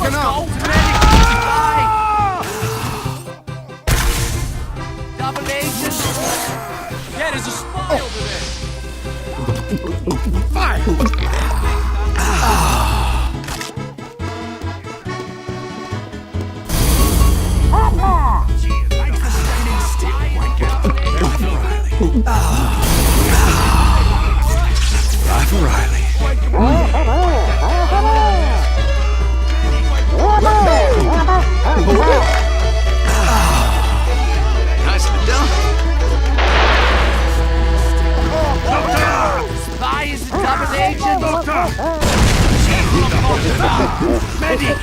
Backing up. Double agent. Yeah, there's a spy over there. Fire! Nicely done. Spy is a double agent. Medic!